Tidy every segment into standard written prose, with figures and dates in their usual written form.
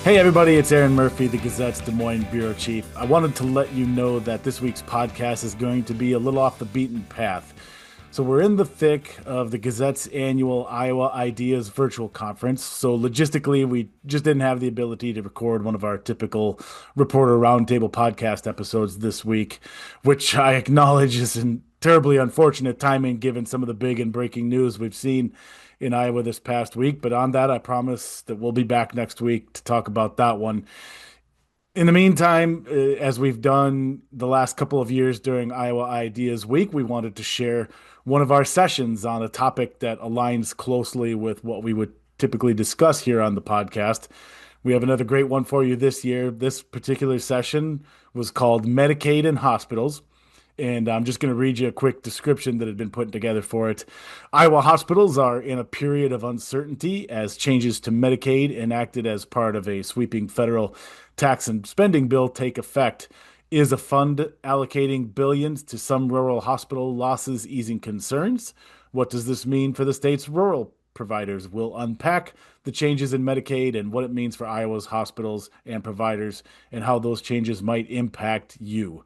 Hey everybody, it's Aaron Murphy, the Gazette's Des Moines Bureau Chief. I wanted to let you know that this week's podcast is going to be a little off the beaten path. So we're in the thick of the Gazette's annual Iowa Ideas virtual conference. So logistically, we just didn't have the ability to record one of our typical reporter roundtable podcast episodes this week, which I acknowledge is terribly unfortunate timing given some of the big and breaking news we've seen in Iowa this past week. But on that, I promise that we'll be back next week to talk about that one. In the meantime, as we've done the last couple of years during Iowa Ideas Week, we wanted to share one of our sessions on a topic that aligns closely with what we would typically discuss here on the podcast. We have another great one for you this year. This particular session was called Medicaid and Hospitals. And I'm just going to read you a quick description that had been put together for it. Iowa hospitals are in a period of uncertainty as changes to Medicaid enacted as part of a sweeping federal tax and spending bill take effect. Is a fund allocating billions to some rural hospital losses easing concerns? What does this mean for the state's rural providers? We'll unpack the changes in Medicaid and what it means for Iowa's hospitals and providers and how those changes might impact you.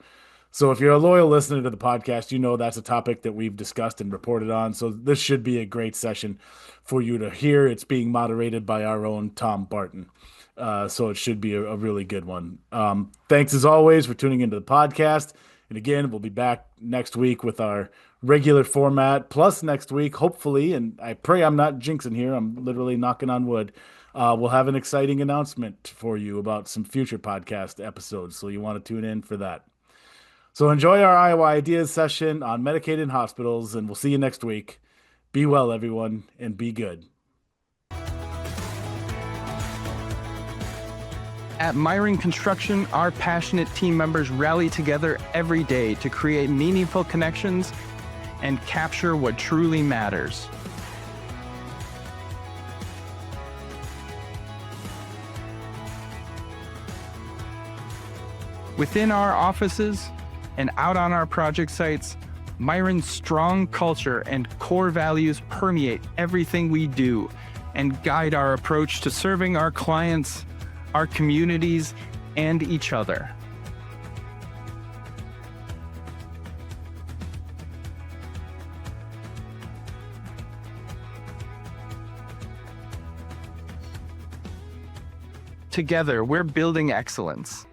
So if you're a loyal listener to the podcast, you know that's a topic that we've discussed and reported on. So this should be a great session for you to hear. It's being moderated by our own Tom Barton. So it should be a really good one. Thanks as always for tuning into the podcast. And again, we'll be back next week with our regular format. Plus next week, hopefully, and I pray I'm not jinxing here, I'm literally knocking on wood, we'll have an exciting announcement for you about some future podcast episodes. So you want to tune in for that. So enjoy our Iowa Ideas session on Medicaid and Hospitals, and we'll see you next week. Be well, everyone, and be good. At Myron Construction, our passionate team members rally together every day to create meaningful connections and capture what truly matters. Within our offices and out on our project sites, Myron's strong culture and core values permeate everything we do and guide our approach to serving our clients, our communities, and each other. Together, we're building excellence.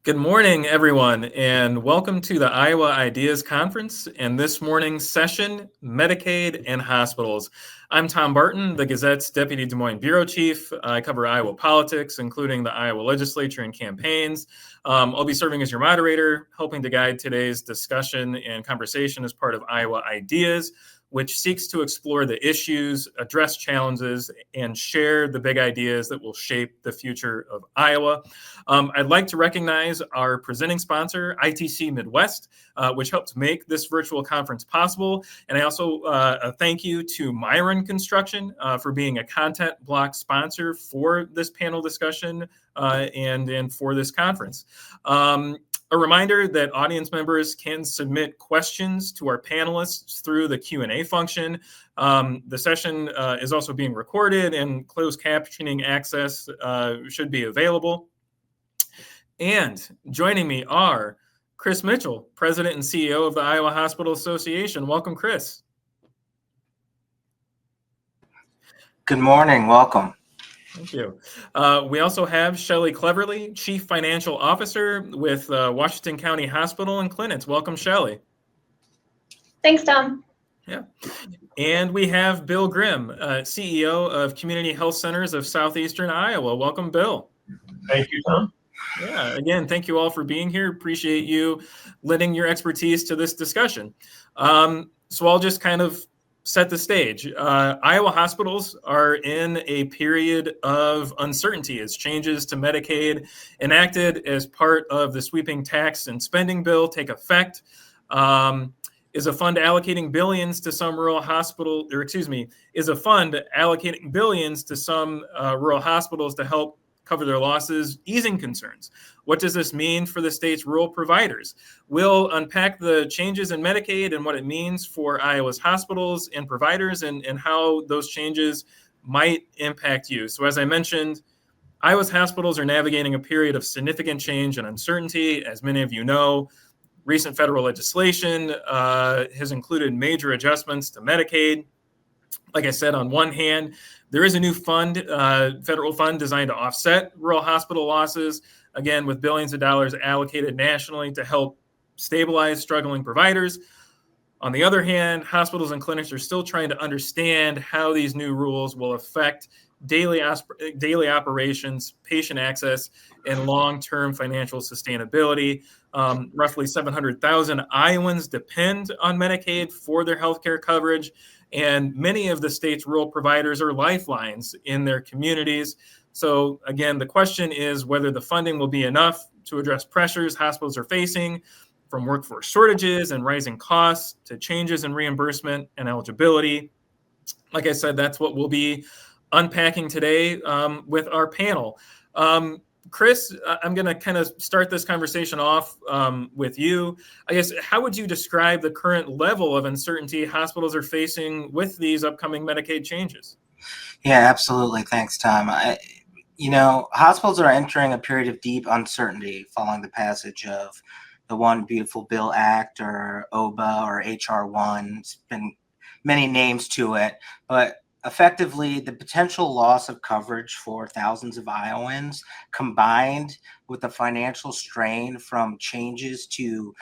Good morning, everyone, and welcome to the Iowa Ideas Conference and this morning's session, Medicaid and Hospitals. I'm Tom Barton, the Gazette's Deputy Des Moines Bureau Chief. I cover Iowa politics, including the Iowa legislature and campaigns. I'll be serving as your moderator, helping to guide today's discussion and conversation as part of Iowa Ideas, which seeks to explore the issues, address challenges, and share the big ideas that will shape the future of Iowa. I'd like to recognize our presenting sponsor, ITC Midwest, which helped make this virtual conference possible. And I also thank you to Myron Construction for being a content block sponsor for this panel discussion and for this conference. A reminder that audience members can submit questions to our panelists through the Q&A function. The session is also being recorded and closed captioning access should be available. And joining me are Chris Mitchell, President and CEO of the Iowa Hospital Association. Welcome, Chris. Good morning. Welcome. Thank you. We also have Shelley Cleverly, Chief Financial Officer with Washington County Hospital and Clinics. Welcome, Shelley. Thanks, Tom. Yeah. And we have Bill Grimm, CEO of Community Health Centers of Southeastern Iowa. Welcome, Bill. Thank you, Tom. Yeah, again, thank you all for being here. Appreciate you lending your expertise to this discussion. So I'll just kind of set the stage. Iowa hospitals are in a period of uncertainty as changes to Medicaid enacted as part of the sweeping tax and spending bill take effect. Is a fund allocating billions to some rural hospital, or excuse me, is a fund allocating billions to some rural hospitals to help cover their losses, easing concerns. What does this mean for the state's rural providers? We'll unpack the changes in Medicaid and what it means for Iowa's hospitals and providers, and how those changes might impact you. So as I mentioned, Iowa's hospitals are navigating a period of significant change and uncertainty. As many of you know, recent federal legislation has included major adjustments to Medicaid. Like I said, on one hand, there is a new fund, federal fund designed to offset rural hospital losses, again, with billions of dollars allocated nationally to help stabilize struggling providers. On the other hand, hospitals and clinics are still trying to understand how these new rules will affect daily operations, patient access, and long-term financial sustainability. Roughly 700,000 Iowans depend on Medicaid for their healthcare coverage, and many of the state's rural providers are lifelines in their communities. So again, the question is whether the funding will be enough to address pressures hospitals are facing, from workforce shortages and rising costs to changes in reimbursement and eligibility. Like I said, that's what we'll be unpacking today with our panel. Chris, I'm going to kind of start this conversation off with you. I guess, how would you describe the current level of uncertainty hospitals are facing with these upcoming Medicaid changes? Yeah, absolutely. Thanks, Tom. Hospitals are entering a period of deep uncertainty following the passage of the One Beautiful Bill Act, or OBA, or HR1. It's been many names to it, but effectively, the potential loss of coverage for thousands of Iowans, combined with the financial strain from changes to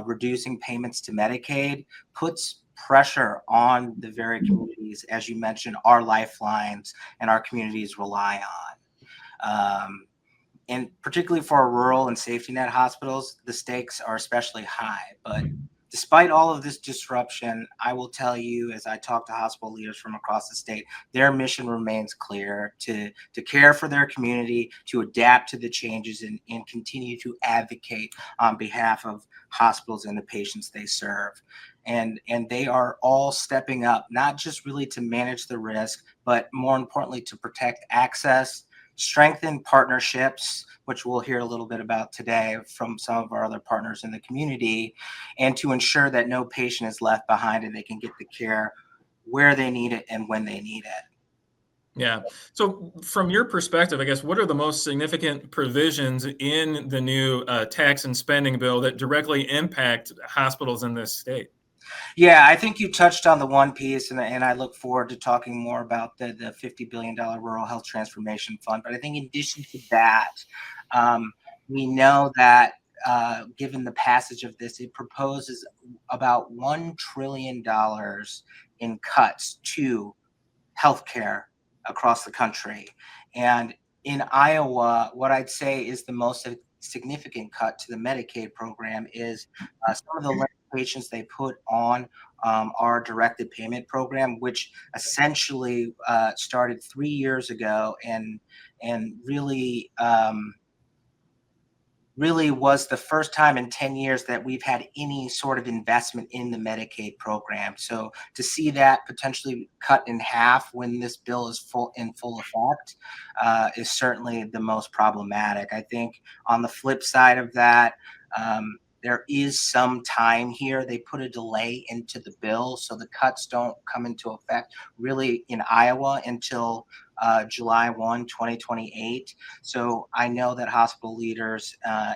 reducing payments to Medicaid, puts pressure on the very communities, as you mentioned, our lifelines and our communities rely on. And particularly for our rural and safety net hospitals, the stakes are especially high. But despite all of this disruption, I will tell you, as I talk to hospital leaders from across the state, their mission remains clear: to care for their community, to adapt to the changes, and continue to advocate on behalf of hospitals and the patients they serve. And they are all stepping up, not just really to manage the risk, but more importantly, to protect access, strengthen partnerships, which we'll hear a little bit about today from some of our other partners in the community, and to ensure that no patient is left behind and they can get the care where they need it and when they need it. Yeah. So from your perspective, I guess, what are the most significant provisions in the new tax and spending bill that directly impact hospitals in this state? Yeah, I think you touched on the one piece, and I look forward to talking more about the $50 billion Rural Health Transformation Fund. But I think in addition to that, we know that given the passage of this, it proposes about $1 trillion in cuts to healthcare across the country. And in Iowa, what I'd say is the most significant cut to the Medicaid program is some of the limitations they put on our directed payment program, which essentially started 3 years ago and really was the first time in 10 years that we've had any sort of investment in the Medicaid program. So to see that potentially cut in half when this bill is in full effect is certainly the most problematic. I think on the flip side of that, there is some time here. They put a delay into the bill, so the cuts don't come into effect really in Iowa until July 1, 2028. So I know that hospital leaders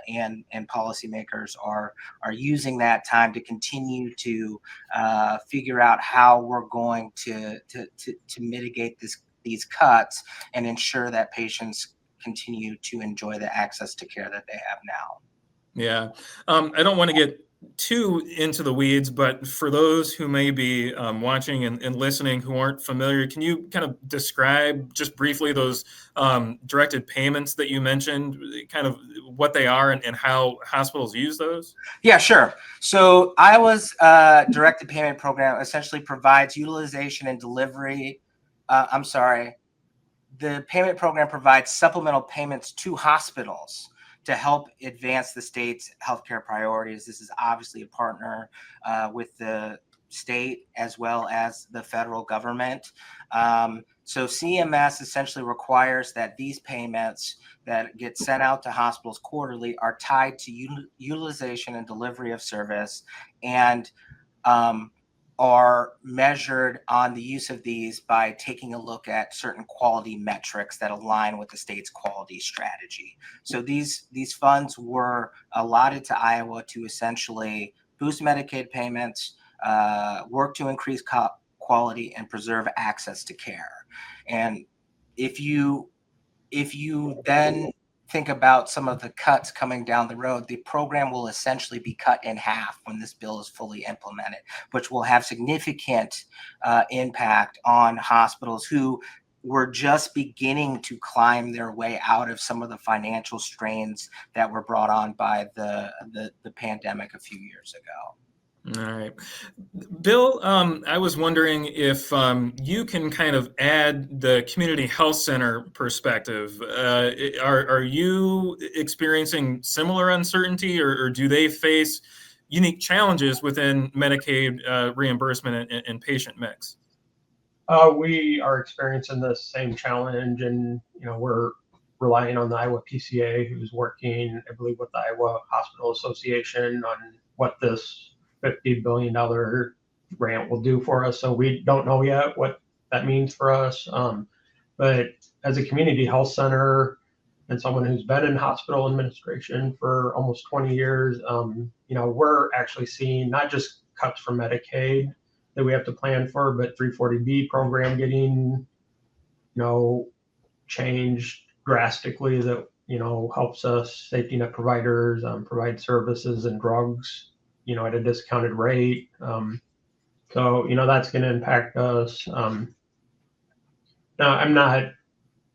and policymakers are using that time to continue to figure out how we're going to mitigate these cuts and ensure that patients continue to enjoy the access to care that they have now. Yeah. I don't want to get too into the weeds, but for those who may be watching and listening who aren't familiar, can you kind of describe just briefly those directed payments that you mentioned, kind of what they are and how hospitals use those? Yeah, sure. So Iowa's directed payment program essentially provides utilization and delivery. The payment program provides supplemental payments to hospitals to help advance the state's healthcare priorities. This is obviously a partner with the state as well as the federal government. So CMS essentially requires that these payments that get sent out to hospitals quarterly are tied to utilization and delivery of service, and are measured on the use of these by taking a look at certain quality metrics that align with the state's quality strategy. So these funds were allotted to Iowa to essentially boost Medicaid payments, work to increase quality, and preserve access to care. And if you then think about some of the cuts coming down the road, the program will essentially be cut in half when this bill is fully implemented, which will have significant impact on hospitals who were just beginning to climb their way out of some of the financial strains that were brought on by the pandemic a few years ago. All right. Bill, I was wondering if you can kind of add the community health center perspective. Are you experiencing similar uncertainty, or do they face unique challenges within Medicaid reimbursement and patient mix? We are experiencing the same challenge, and we're relying on the Iowa PCA, who's working, I believe, with the Iowa Hospital Association on what this $50 billion grant will do for us. So we don't know yet what that means for us. But as a community health center and someone who's been in hospital administration for almost 20 years, we're actually seeing not just cuts from Medicaid that we have to plan for, but 340B program getting, changed drastically that, helps us safety net providers provide services and drugs, at a discounted rate. So, that's going to impact us. Now, I'm not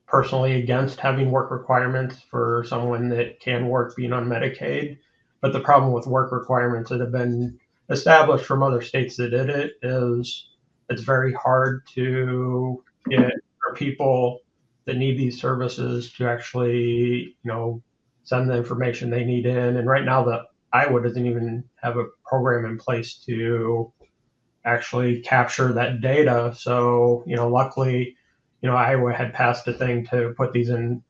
personally against having work requirements for someone that can work being on Medicaid, but the problem with work requirements that have been established from other states that did it is it's very hard to get people that need these services to actually, send the information they need in. And right now, Iowa doesn't even have a program in place to actually capture that data. So, luckily, Iowa had passed a thing to put these in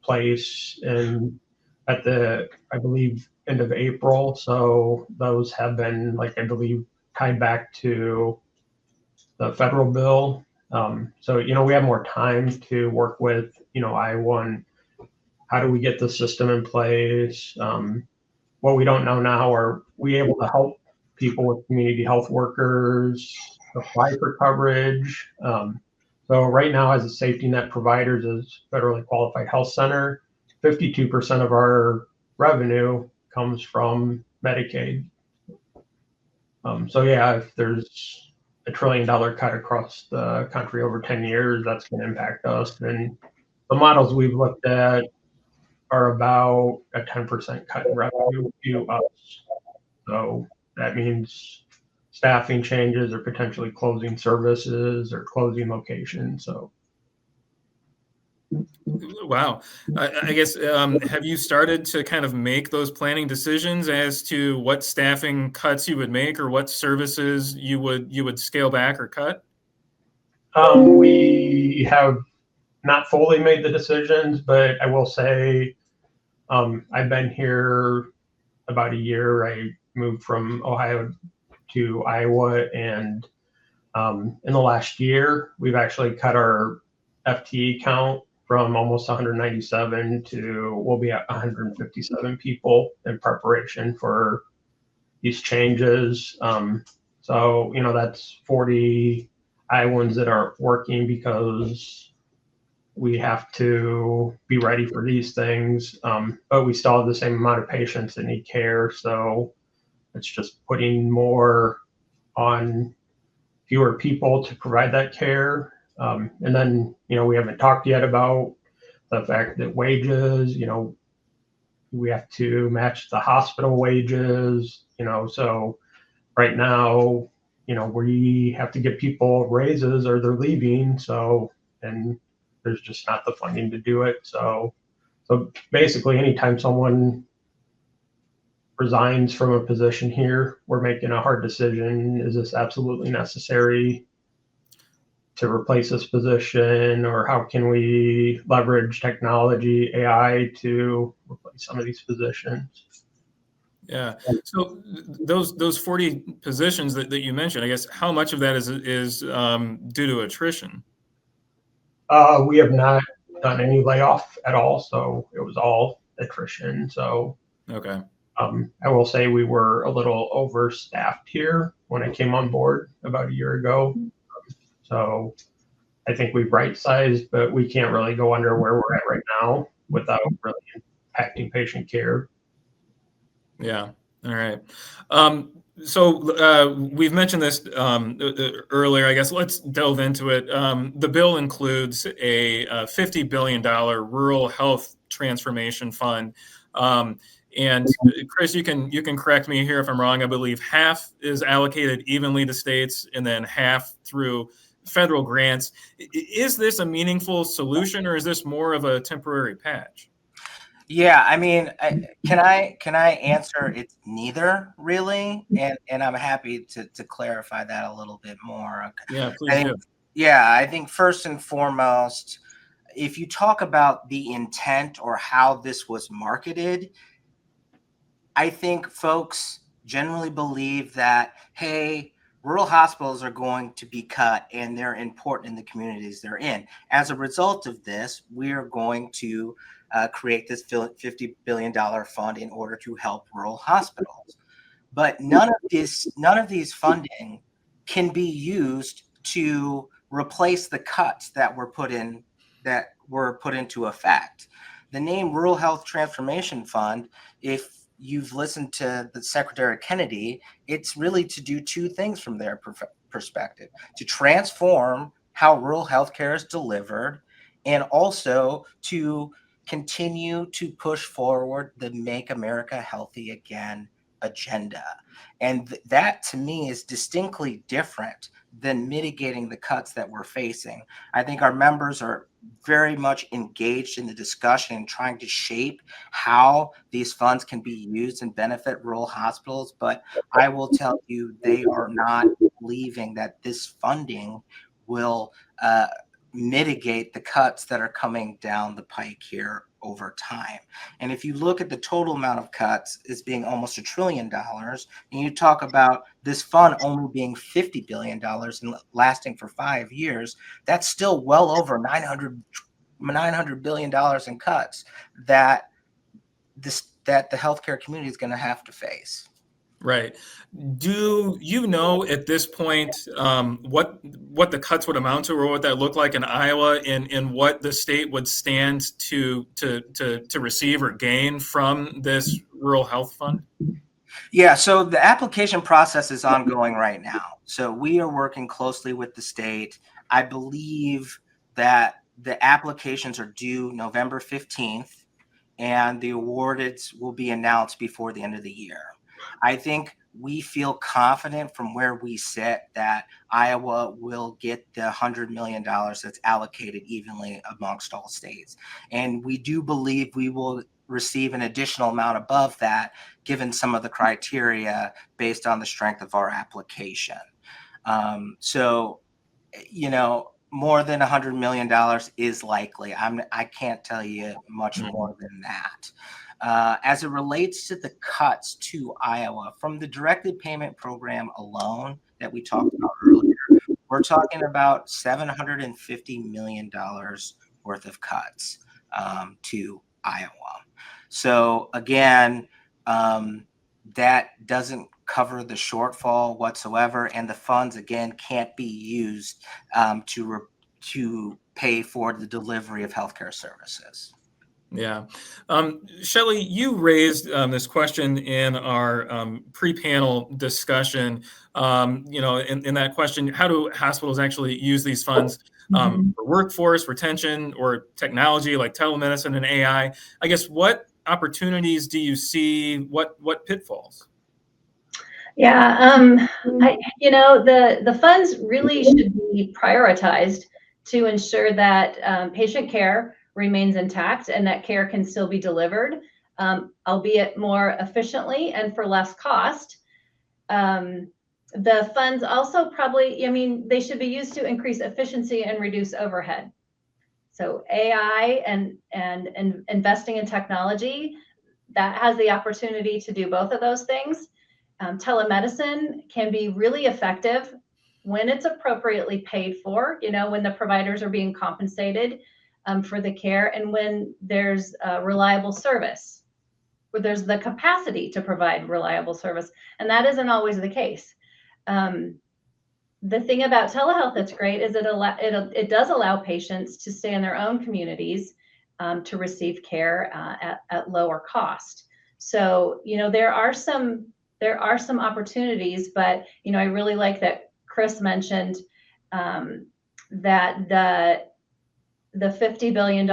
place at the, I believe, end of April. So those have been, I believe, tied back to the federal bill. So, we have more time to work with, Iowa on how do we get the system in place. What we don't know now, are we able to help people with community health workers apply for coverage? So right now, as a safety net providers, as federally qualified health center, 52% of our revenue comes from Medicaid. So yeah, if there's $1 trillion cut across the country over 10 years, that's going to impact us. And the models we've looked at are about a 10% cut in revenue to us. So that means staffing changes or potentially closing services or closing locations. So. Wow. I guess, have you started to kind of make those planning decisions as to what staffing cuts you would make or what services you would scale back or cut? We have not fully made the decisions, but I will say I've been here about a year. I moved from Ohio to Iowa, and in the last year, we've actually cut our FTE count from almost 197 to we'll be at 157 people in preparation for these changes. So, that's 40 Iowans that aren't working because we have to be ready for these things. But we still have the same amount of patients that need care. So it's just putting more on fewer people to provide that care. And then, we haven't talked yet about the fact that wages, we have to match the hospital wages, so right now, we have to give people raises or they're leaving. So, and there's just not the funding to do it. So basically anytime someone resigns from a position here, we're making a hard decision. Is this absolutely necessary to replace this position, or how can we leverage technology, AI, to replace some of these positions? Yeah. So those 40 positions that you mentioned, I guess, how much of that is due to attrition? We have not done any layoff at all, so it was all attrition. So Okay. I will say we were a little overstaffed here when I came on board about a year ago. So I think we've right-sized, but we can't really go under where we're at right now without really impacting patient care. Yeah. All right. So we've mentioned this earlier. I guess let's delve into it. The bill includes a $50 billion rural health transformation fund. And Chris, you can correct me here if I'm wrong. I believe half is allocated evenly to states and then half through federal grants. Is this a meaningful solution, or is this more of a temporary patch? Yeah, I mean, can I answer? It's neither really, and I'm happy to clarify that a little bit more. Yeah, please do. Yeah, I think first and foremost, if you talk about the intent or how this was marketed, I think folks generally believe that, hey, rural hospitals are going to be cut and they're important in the communities they're in. As a result of this, we are going to create this $50 billion fund in order to help rural hospitals. But none of these funding can be used to replace the cuts that were put into effect. The name Rural Health Transformation Fund, if you've listened to the Secretary Kennedy, it's really to do two things from their perspective: to transform how rural healthcare is delivered, and also to continue to push forward the Make America Healthy Again agenda. And that to me is distinctly different than mitigating the cuts that we're facing. I think our members are very much engaged in the discussion and trying to shape how these funds can be used and benefit rural hospitals. But I will tell you, they are not believing that this funding will mitigate the cuts that are coming down the pike here over time. And if you look at the total amount of cuts as being almost $1 trillion, and you talk about this fund only being $50 billion and lasting for 5 years, that's still well over $900 billion in cuts that the healthcare community is going to have to face. Right. Do you know at this point what the cuts would amount to, or what that looked like in Iowa, and what the state would stand to receive or gain from this rural health fund? Yeah, so the application process is ongoing right now. So we are working closely with the state. I believe that the applications are due November 15th, and the awards will be announced before the end of the year. I think we feel confident from where we sit that Iowa will get the $100 million that's allocated evenly amongst all states. And we do believe we will receive an additional amount above that, given some of the criteria based on the strength of our application. So, more than $100 million is likely. I can't tell you much more than that. As it relates to the cuts to Iowa, from the directed payment program alone that we talked about earlier, we're talking about $750 million worth of cuts to Iowa. So again, that doesn't cover the shortfall whatsoever, and the funds again can't be used to pay for the delivery of healthcare services. Yeah. Shelley, you raised this question in our pre-panel discussion. In that question, how do hospitals actually use these funds for workforce retention or technology like telemedicine and AI? I guess, what opportunities do you see? What pitfalls? Yeah, the funds really should be prioritized to ensure that patient care remains intact and that care can still be delivered albeit more efficiently and for less cost. The funds also probably, they should be used to increase efficiency and reduce overhead. So AI and investing in technology, that has the opportunity to do both of those things. Telemedicine can be really effective when it's appropriately paid for, when the providers are being compensated for the care, and when there's reliable service, where there's the capacity to provide reliable service. And that isn't always the case. The thing about telehealth that's great is it does allow patients to stay in their own communities to receive care at lower cost. So, there are some opportunities, but, I really like that Chris mentioned that the $50 billion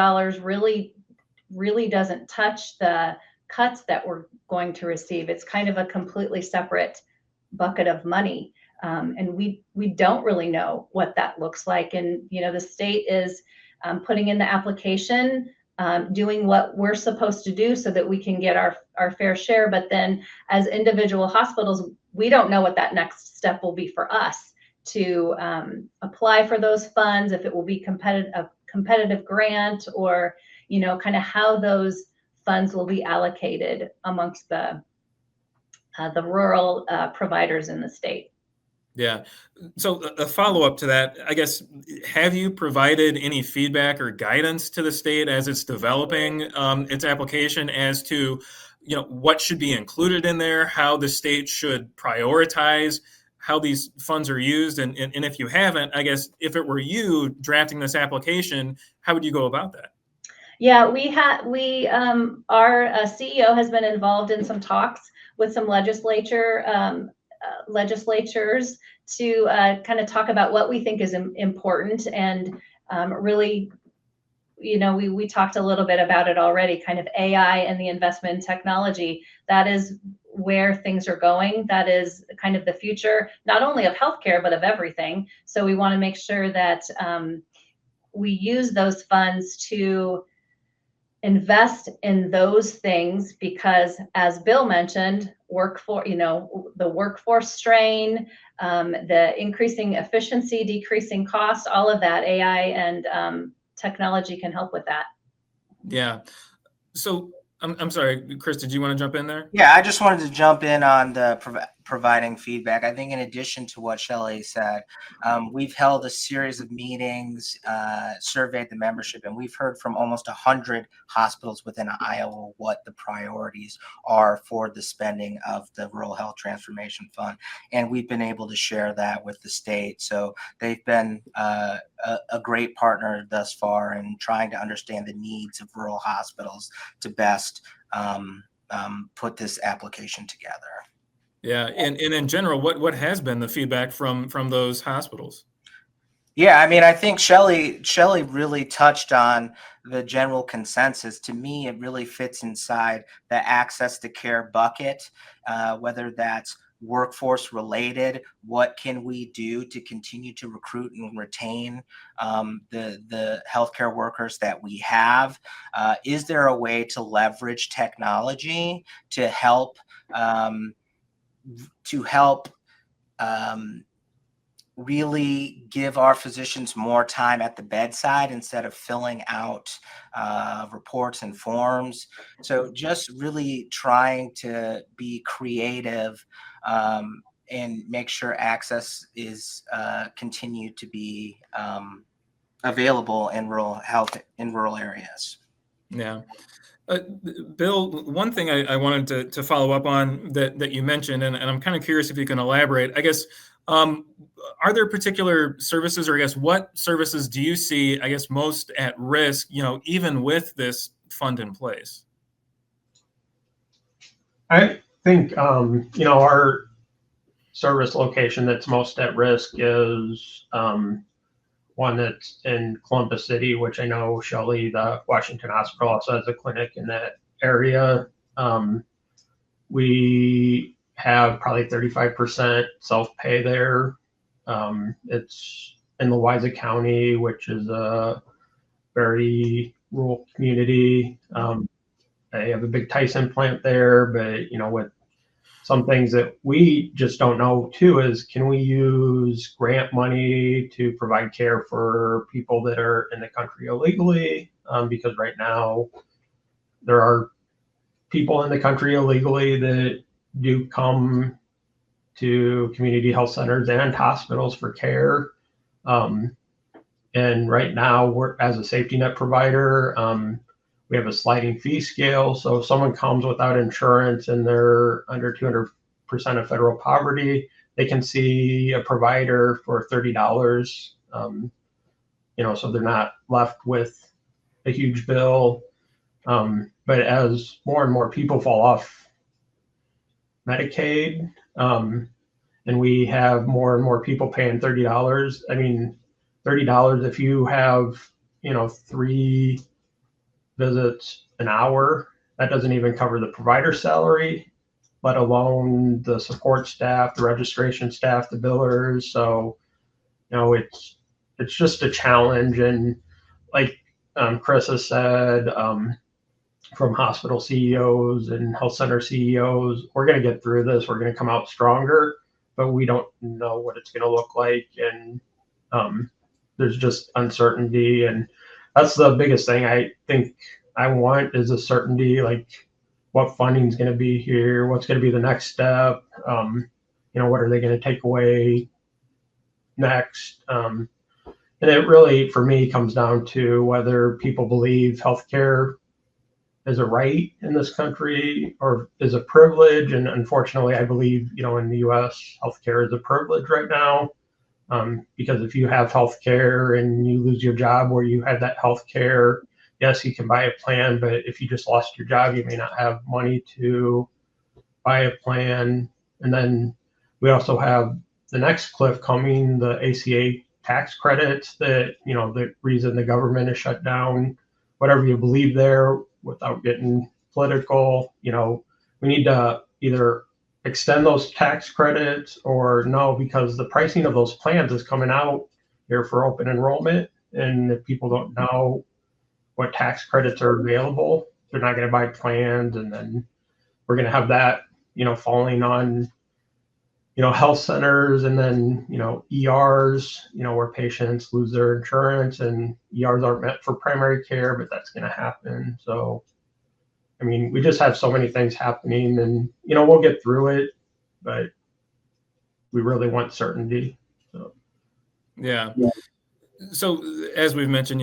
really doesn't touch the cuts that we're going to receive. It's kind of a completely separate bucket of money. And we don't really know what that looks like. And, the state is putting in the application, doing what we're supposed to do so that we can get our fair share. But then as individual hospitals, we don't know what that next step will be for us to apply for those funds, if it will be a competitive grant, or, kind of how those funds will be allocated amongst the rural providers in the state. Yeah. So a follow-up to that, I guess, have you provided any feedback or guidance to the state as it's developing its application as to, what should be included in there, how the state should prioritize how these funds are used? And if you haven't, I guess, if it were you drafting this application, how would you go about that? Yeah, our CEO has been involved in some talks with some legislatures to kind of talk about what we think is important. And really, we talked a little bit about it already, kind of AI and the investment in technology. That is where things are going. That is kind of the future, not only of healthcare, but of everything. So we want to make sure that we use those funds to invest in those things, because as Bill mentioned, the workforce strain, the increasing efficiency, decreasing cost, all of that, AI and technology can help with that. Yeah. So I'm sorry, Chris, did you want to jump in there? Yeah, I just wanted to jump in on the providing feedback. I think in addition to what Shelley said, we've held a series of meetings, surveyed the membership, and we've heard from almost 100 hospitals within Iowa what the priorities are for the spending of the Rural Health Transformation Fund. And we've been able to share that with the state. So they've been a great partner thus far in trying to understand the needs of rural hospitals to best put this application together. Yeah, and in general, what has been the feedback from those hospitals? Yeah, I mean, I think Shelley really touched on the general consensus. To me, it really fits inside the access to care bucket, whether that's workforce related. What can we do to continue to recruit and retain the healthcare workers that we have? Is there a way to leverage technology to help really give our physicians more time at the bedside instead of filling out reports and forms? So just really trying to be creative and make sure access is continued to be available in rural areas. Yeah. Bill, one thing I wanted to follow up on that you mentioned, and I'm kind of curious if you can elaborate, I guess, are there particular services, or I guess what services do you see, I guess, most at risk, even with this fund in place? I think, our service location that's most at risk is one that's in Columbus City, which I know Shelley, the Washington Hospital, also has a clinic in that area. We have probably 35% self-pay there. It's in Louisa County, which is a very rural community. they have a big Tyson plant there, but with some things that we just don't know too is, can we use grant money to provide care for people that are in the country illegally? Because right now there are people in the country illegally that do come to community health centers and hospitals for care. And right now, we're, as a safety net provider, we have a sliding fee scale. So if someone comes without insurance and they're under 200% of federal poverty, they can see a provider for $30. So they're not left with a huge bill. But as more and more people fall off Medicaid, and we have more and more people paying $30. I mean, $30 if you have, 3 visits an hour, that doesn't even cover the provider salary, let alone the support staff, the registration staff, the billers. So, it's just a challenge. And like Chris has said, from hospital CEOs and health center CEOs, we're going to get through this. We're going to come out stronger, but we don't know what it's going to look like. And there's just uncertainty. And that's the biggest thing I think I want, is a certainty, like what funding is going to be here, what's going to be the next step, what are they going to take away next. And it really, for me, comes down to whether people believe healthcare is a right in this country or is a privilege. And unfortunately, I believe, in the US, healthcare is a privilege right now. Because if you have healthcare and you lose your job where you had that healthcare, yes, you can buy a plan, but if you just lost your job, you may not have money to buy a plan. And then we also have the next cliff coming, the ACA tax credits that, the reason the government is shut down, whatever you believe there, without getting political, we need to either extend those tax credits or no, because the pricing of those plans is coming out here for open enrollment. And if people don't know what tax credits are available, they're not going to buy plans. And then we're going to have that, falling on, health centers, and then, ERs, where patients lose their insurance, and ERs aren't meant for primary care, but that's going to happen. So, I mean, we just have so many things happening, and, we'll get through it, but we really want certainty. So. Yeah. So as we've mentioned,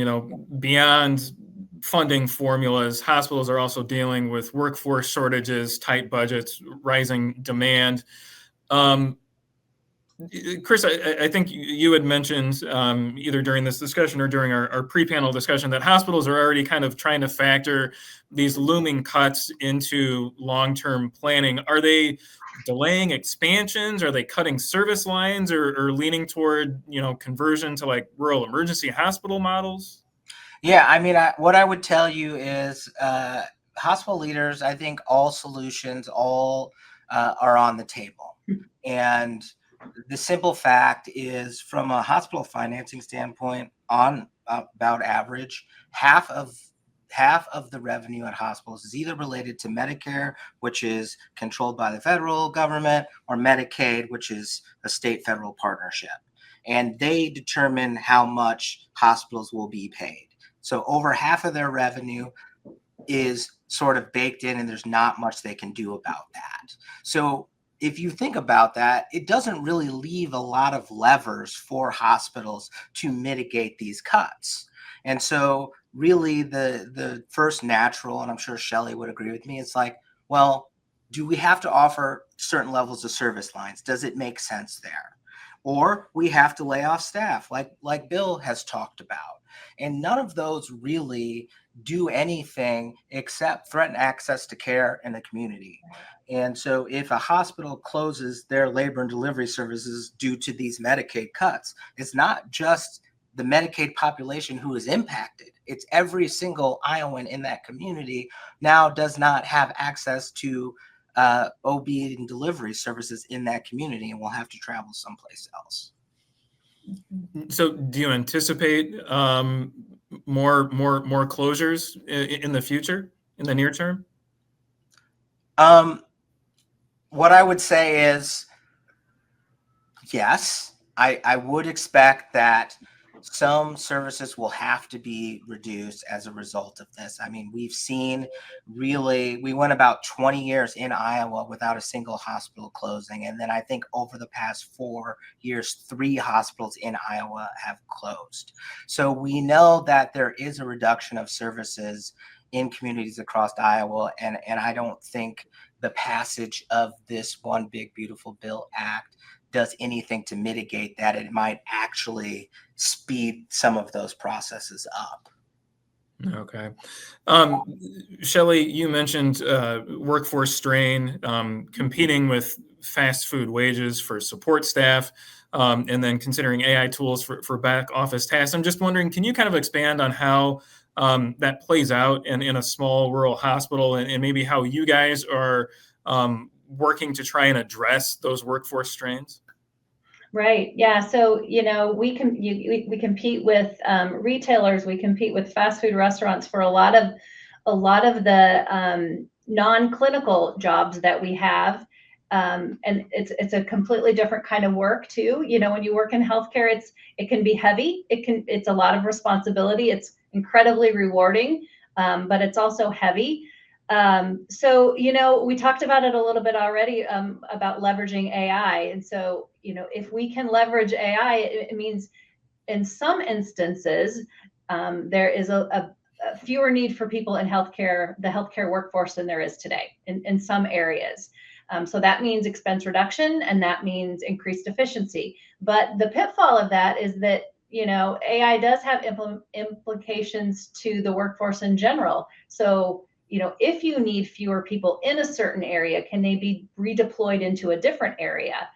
beyond funding formulas, hospitals are also dealing with workforce shortages, tight budgets, rising demand. Chris, I think you had mentioned either during this discussion or during our pre-panel discussion that hospitals are already kind of trying to factor these looming cuts into long-term planning. Are they delaying expansions? Are they cutting service lines or leaning toward, conversion to like rural emergency hospital models? Yeah, I mean, what I would tell you is hospital leaders, I think all solutions, are on the table. And the simple fact is, from a hospital financing standpoint, on about average, half of the revenue at hospitals is either related to Medicare, which is controlled by the federal government, or Medicaid, which is a state-federal partnership. And they determine how much hospitals will be paid. So over half of their revenue is sort of baked in, and there's not much they can do about that. So if you think about that, it doesn't really leave a lot of levers for hospitals to mitigate these cuts. And so really the first natural, and I'm sure Shelley would agree with me, it's like, well, do we have to offer certain levels of service lines? Does it make sense there? Or we have to lay off staff, like Bill has talked about. And none of those really do anything except threaten access to care in the community. And so if a hospital closes their labor and delivery services due to these Medicaid cuts, it's not just the Medicaid population who is impacted. It's every single Iowan in that community now does not have access to OB and delivery services in that community, and will have to travel someplace else. So do you anticipate more closures in the future, in the near term? What I would say is, yes, I would expect that some services will have to be reduced as a result of this. I mean, we've seen we went about 20 years in Iowa without a single hospital closing. And then I think over the past 4 years, 3 hospitals in Iowa have closed. So we know that there is a reduction of services in communities across Iowa. And I don't think the passage of this One Big Beautiful Bill Act does anything to mitigate that. It might actually speed some of those processes up. Okay. Shelley, you mentioned workforce strain, competing with fast food wages for support staff, and then considering AI tools for back office tasks. I'm just wondering, can you kind of expand on how that plays out in a small rural hospital, and maybe how you guys are working to try and address those workforce strains? Right. Yeah. So, we compete with retailers. We compete with fast food restaurants for a lot of the non-clinical jobs that we have. And it's a completely different kind of work too. When you work in healthcare, it can be heavy. It's a lot of responsibility. It's incredibly rewarding, but it's also heavy. So, we talked about it a little bit already, about leveraging AI. And so, if we can leverage AI, it means in some instances, there is a fewer need for people in healthcare, the healthcare workforce, than there is today in some areas. So that means expense reduction, and that means increased efficiency. But the pitfall of that is that, AI does have implications to the workforce in general. So, if you need fewer people in a certain area, can they be redeployed into a different area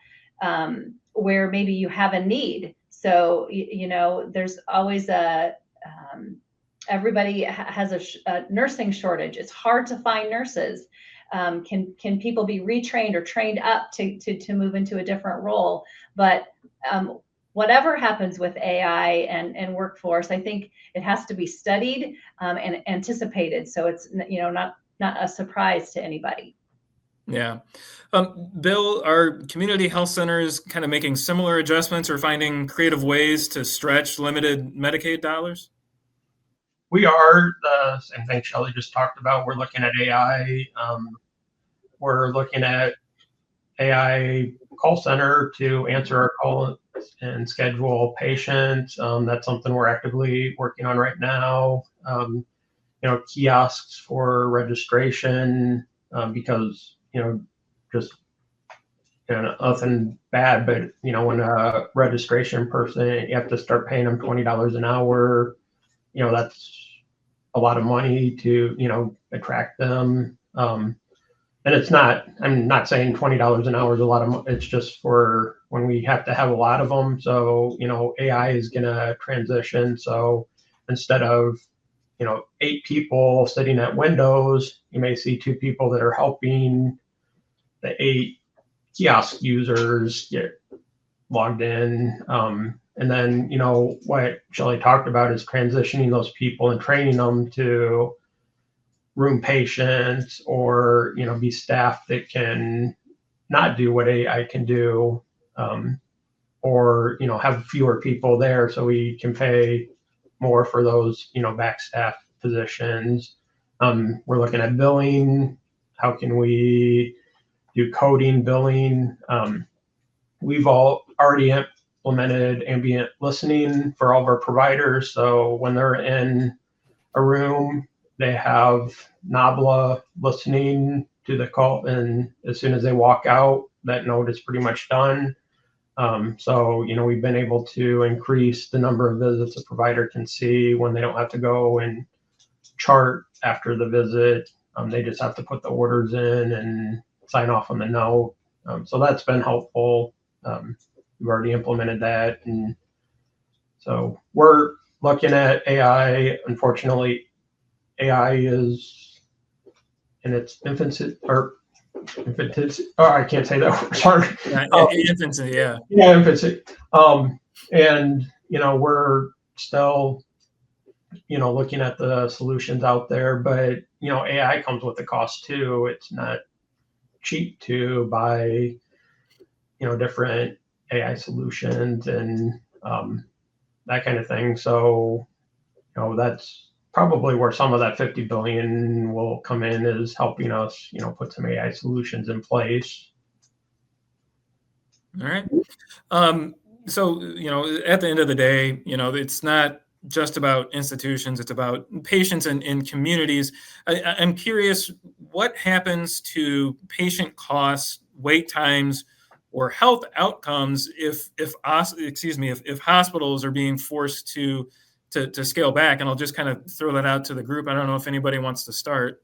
where maybe you have a need? So, there's always everybody has a nursing shortage. It's hard to find nurses. Can people be retrained or trained up to move into a different role? But whatever happens with AI and workforce, I think it has to be studied and anticipated. So it's not a surprise to anybody. Yeah. Bill, are community health centers kind of making similar adjustments or finding creative ways to stretch limited Medicaid dollars? We are the same thing Shelley just talked about. We're looking at AI. We're looking at AI call center to answer our calls and schedule patients. That's something we're actively working on right now. Kiosks for registration, because, just nothing bad, but, when a registration person, you have to start paying them $20 an hour, that's a lot of money to, attract them. And I'm not saying $20 an hour is a lot of money. It's just for when we have to have a lot of them. So, AI is going to transition. So instead of, 8 people sitting at windows, you may see 2 people that are helping the 8 kiosk users get logged in. And then, what Shelley talked about is transitioning those people and training them to room patients or, be staff that can not do what AI can do, or, have fewer people there so we can pay more for those, back staff positions. We're looking at billing. How can we do coding, billing? We've already implemented ambient listening for all of our providers. So when they're in a room, they have Nabla listening to the call, and as soon as they walk out, that note is pretty much done. So, we've been able to increase the number of visits a provider can see when they don't have to go and chart after the visit. They just have to put the orders in and sign off on the note. So that's been helpful. We've already implemented that. And so we're looking at AI. Unfortunately, AI is in its infancy, I can't say that word, sorry. Infancy, yeah. Yeah, infancy. And, we're still, looking at the solutions out there, but, AI comes with a cost too. It's not cheap to buy, different AI solutions and that kind of thing. So, that's probably where some of that 50 billion will come in, is helping us, put some AI solutions in place. All right. So, at the end of the day, it's not just about institutions, it's about patients and communities. I'm curious, what happens to patient costs, wait times, or health outcomes if hospitals are being forced to scale back? And I'll just kind of throw that out to the group. I don't know if anybody wants to start.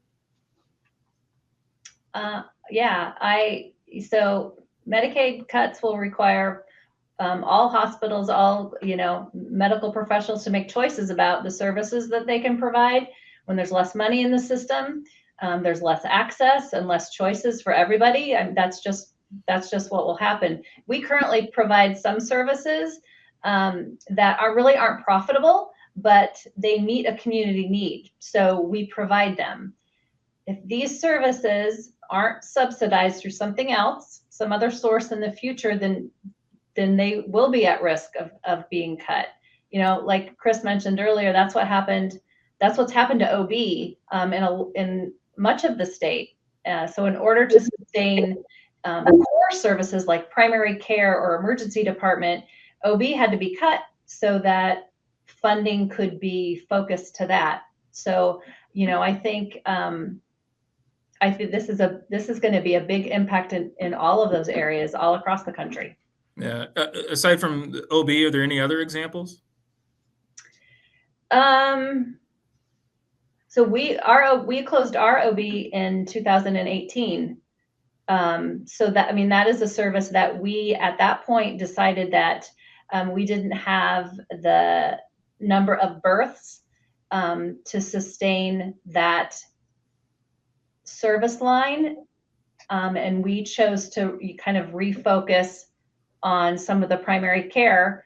So Medicaid cuts will require all hospitals, all medical professionals to make choices about the services that they can provide. When there's less money in the system, there's less access and less choices for everybody. And that's just what will happen. We currently provide some services that aren't profitable, but they meet a community need, so we provide them. If these services aren't subsidized through something else, some other source in the future, then they will be at risk of being cut. Like Chris mentioned earlier, that's what's happened to OB in much of the state. So in order to sustain core services like primary care or emergency department, OB had to be cut so that funding could be focused to that. So, I think this is going to be a big impact in all of those areas all across the country. Yeah. Aside from OB, are there any other examples? So we closed our OB in 2018. So that is a service that we at that point decided that we didn't have the number of births to sustain that service line, and we chose to kind of refocus on some of the primary care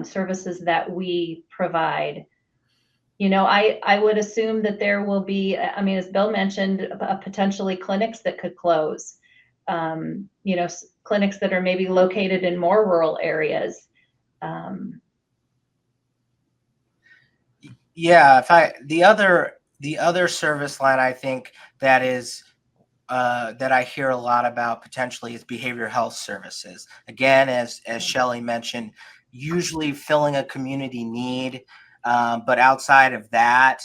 services that we provide. I would assume that there will be, as Bill mentioned, potentially clinics that could close, clinics that are maybe located in more rural areas. The other service line I think that I hear a lot about potentially is behavioral health services. Again, as Shelley mentioned, usually filling a community need, but outside of that,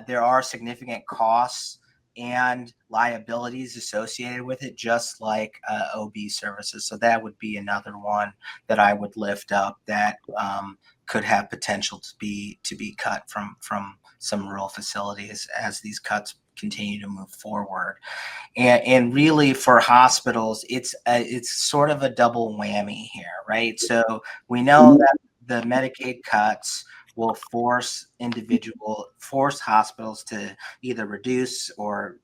there are significant costs and liabilities associated with it, just like OB services. So that would be another one that I would lift up that could have potential to be cut from some rural facilities as these cuts continue to move forward. And really for hospitals, it's sort of a double whammy here, right? So we know that the Medicaid cuts will force hospitals to either reduce or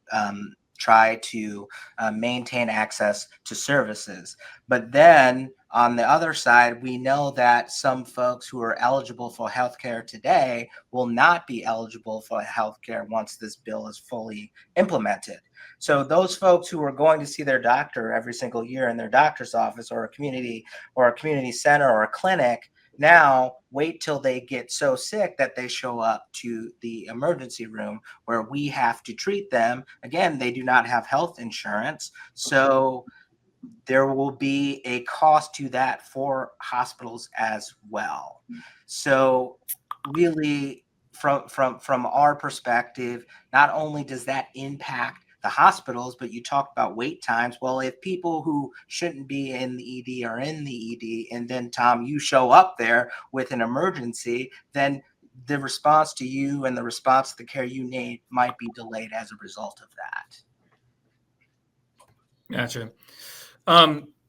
try to maintain access to services. But then on the other side, we know that some folks who are eligible for healthcare today will not be eligible for healthcare once this bill is fully implemented. So those folks who are going to see their doctor every single year in their doctor's office or a community center or a clinic, now wait till they get so sick that they show up to the emergency room where we have to treat them. Again, they do not have health insurance. So there will be a cost to that for hospitals as well. So really, from our perspective, not only does that impact the hospitals, but you talk about wait times. Well, if people who shouldn't be in the ED are in the ED, and then Tom, you show up there with an emergency, then the response to you and the response to the care you need might be delayed as a result of that. Gotcha.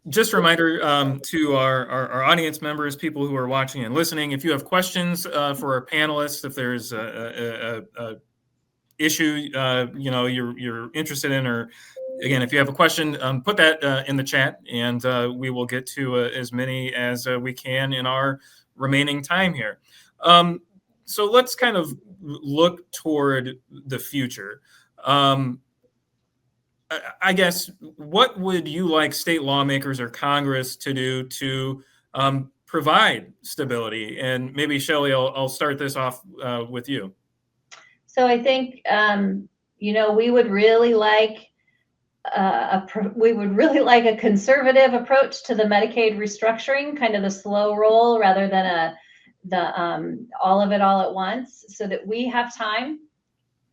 Just a reminder to our audience members, people who are watching and listening, if you have questions for our panelists, if there's a issue you're interested in, or again, if you have a question, put that in the chat, and we will get to as many as we can in our remaining time here. So let's kind of look toward the future. I guess, what would you like state lawmakers or Congress to do to provide stability? And maybe Shelley, I'll start this off with you. So I think, we would really like a conservative approach to the Medicaid restructuring, kind of the slow roll rather than all of it all at once, so that we have time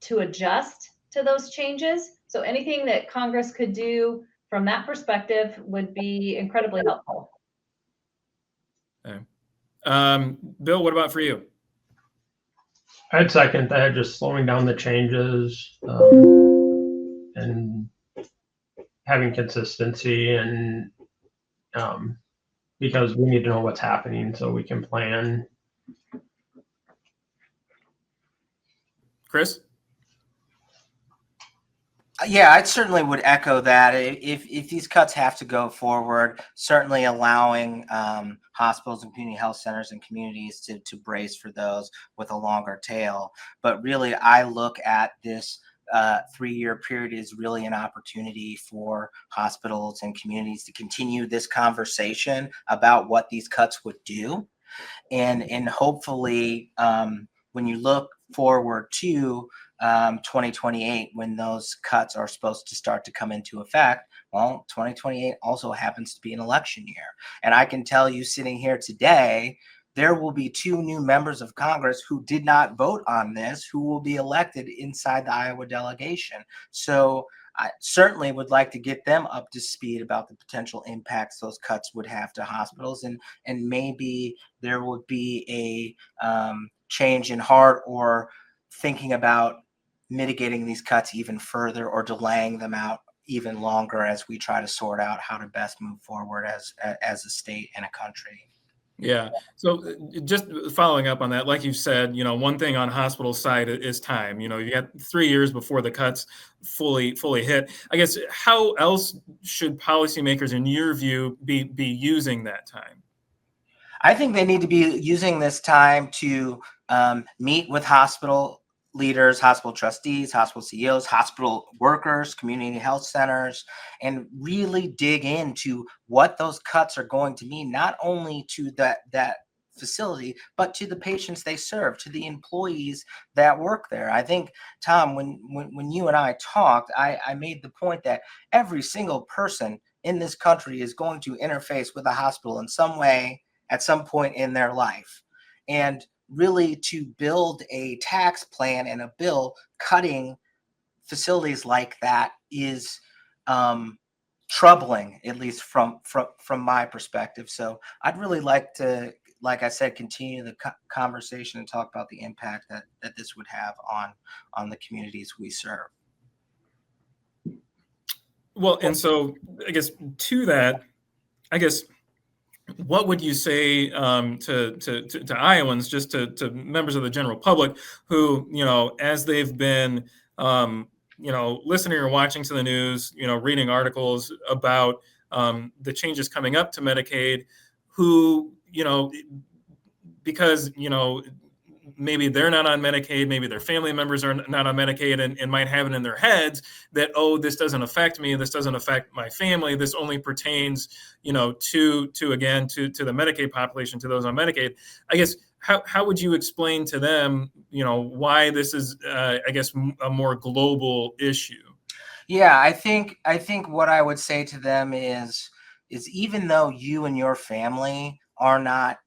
to adjust to those changes. So anything that Congress could do from that perspective would be incredibly helpful. Okay. Bill, what about for you? I'd second that, just slowing down the changes and having consistency, and because we need to know what's happening so we can plan. Chris? Yeah, I certainly would echo that. If these cuts have to go forward, certainly allowing hospitals and community health centers and communities to brace for those with a longer tail. But really, I look at this 3-year period is really an opportunity for hospitals and communities to continue this conversation about what these cuts would do. And hopefully, when you look forward to 2028, when those cuts are supposed to start to come into effect, well, 2028 also happens to be an election year. And I can tell you, sitting here today, there will be 2 new members of Congress who did not vote on this, who will be elected inside the Iowa delegation. So I certainly would like to get them up to speed about the potential impacts those cuts would have to hospitals, and maybe there would be a change in heart or thinking about mitigating these cuts even further or delaying them out even longer as we try to sort out how to best move forward as a state and a country. Yeah. So just following up on that, like you said, one thing on hospital side is time. You got 3 years before the cuts fully hit. I guess, how else should policymakers, in your view, be using that time? I think they need to be using this time to meet with hospital leaders, hospital trustees, hospital CEOs, hospital workers, community health centers, and really dig into what those cuts are going to mean, not only to that facility, but to the patients they serve, to the employees that work there. I think, Tom, when you and I talked, I made the point that every single person in this country is going to interface with a hospital in some way at some point in their life. And really, to build a tax plan and a bill cutting facilities like that is troubling, at least from my perspective. So I'd really like to, like I said, continue the conversation and talk about the impact that this would have on the communities we serve. Well, and so I guess to that, what would you say to Iowans, just to members of the general public who, as they've been, listening or watching to the news, reading articles about the changes coming up to Medicaid, who, because, maybe they're not on Medicaid, maybe their family members are not on Medicaid, and might have it in their heads that, oh, this doesn't affect me, this doesn't affect my family, this only pertains, to the Medicaid population, to those on Medicaid. I guess, how would you explain to them, why this is, a more global issue? Yeah, I think what I would say to them is even though you and your family are not